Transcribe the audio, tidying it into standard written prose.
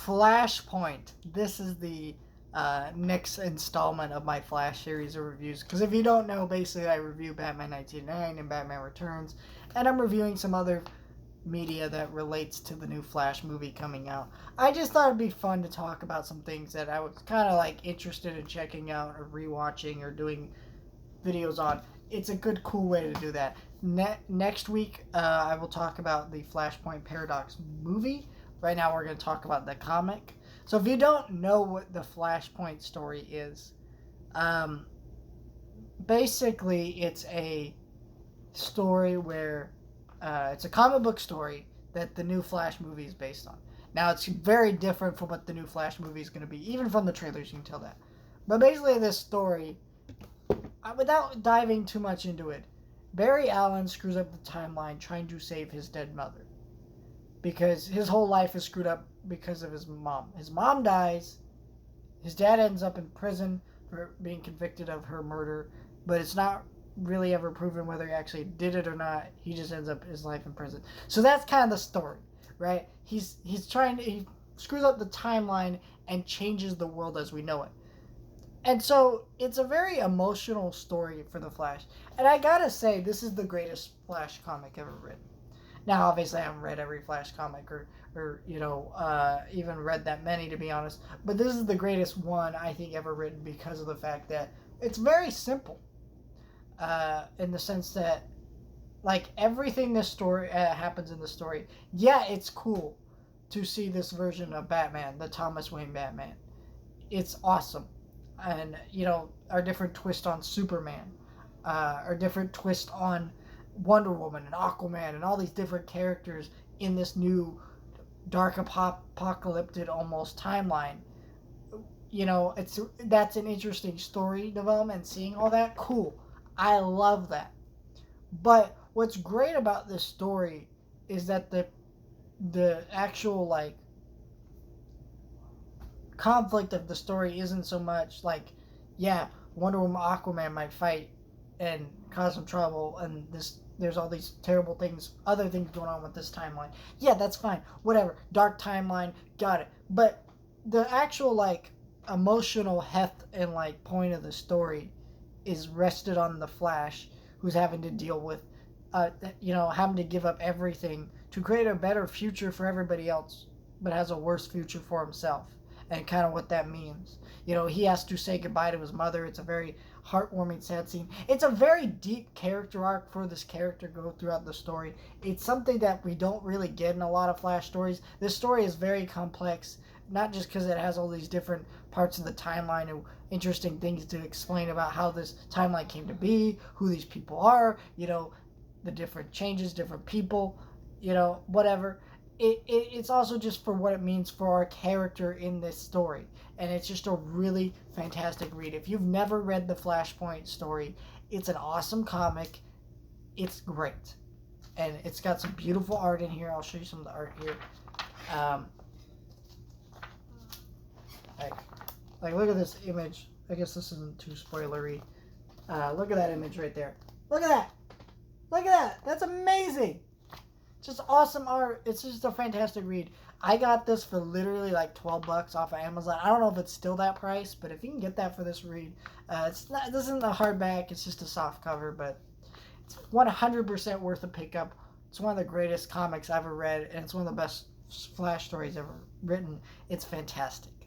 Flashpoint. This is the next installment of my Flash series of reviews. Because if you don't know, basically I review Batman 1989 and Batman Returns, and I'm reviewing some other media that relates to the new Flash movie coming out. I just thought it'd be fun to talk about some things that I was kind of like interested in checking out or rewatching or doing videos on. It's a good, cool way to do that. Next week, I will talk about the Flashpoint Paradox movie. Right now, we're going to talk about the comic. So, if you don't know what the Flashpoint story is, basically, it's a story where it's a comic book story that the new Flash movie is based on. Now, it's very different from what the new Flash movie is going to be. Even from the trailers, you can tell that. But basically, this story, without diving too much into it, Barry Allen screws up the timeline trying to save his dead mother. Because his whole life is screwed up because of his mom. His mom dies. His dad ends up in prison for being convicted of her murder. But it's not really ever proven whether he actually did it or not. He just ends up his life in prison. So that's kind of the story, right? He screws up the timeline and changes the world as we know it. And so it's a very emotional story for the Flash. And I gotta say, this is the greatest Flash comic ever written. Now, obviously, I haven't read every Flash comic or even read that many, to be honest. But this is the greatest one, I think, ever written because of the fact that it's very simple. In the sense that, like, everything this story happens in the story, yeah, it's cool to see this version of Batman, the Thomas Wayne Batman. It's awesome. And, our different twist on Superman, our different twist on Wonder Woman and Aquaman and all these different characters in this new dark apocalyptic almost timeline. That's an interesting story development, seeing all that. Cool. I love that. But what's great about this story is that the actual, like, conflict of the story isn't so much like, yeah, Wonder Woman, Aquaman might fight and cause some trouble, and there's all these terrible things, other things going on with this timeline. Yeah, that's fine. Whatever. Dark timeline, got it. But the actual, like, emotional heft and, like, point of the story is rested on the Flash, who's having to deal with, having to give up everything to create a better future for everybody else, but has a worse future for himself. And kind of what that means. He has to say goodbye to his mother. It's a very heartwarming, sad scene. It's a very deep character arc for this character to go throughout the story. It's something that we don't really get in a lot of Flash stories. This story is very complex, not just because it has all these different parts of the timeline and interesting things to explain about how this timeline came to be, who these people are, the different changes, different people, whatever. It's also just for what it means for our character in this story. And it's just a really fantastic read. If you've never read the Flashpoint story, it's an awesome comic. It's great. And it's got some beautiful art in here. I'll show you some of the art here. Like, look at this image. I guess this isn't too spoilery. Look at that image right there. Look at that. Look at that. That's amazing. Just awesome art. It's just a fantastic read. I got this for literally like $12 off of Amazon. I don't know if it's still that price, but if you can get that for this read, this isn't a hardback. It's just a soft cover, but it's 100% worth a pickup. It's one of the greatest comics I've ever read, and it's one of the best Flash stories ever written. It's fantastic.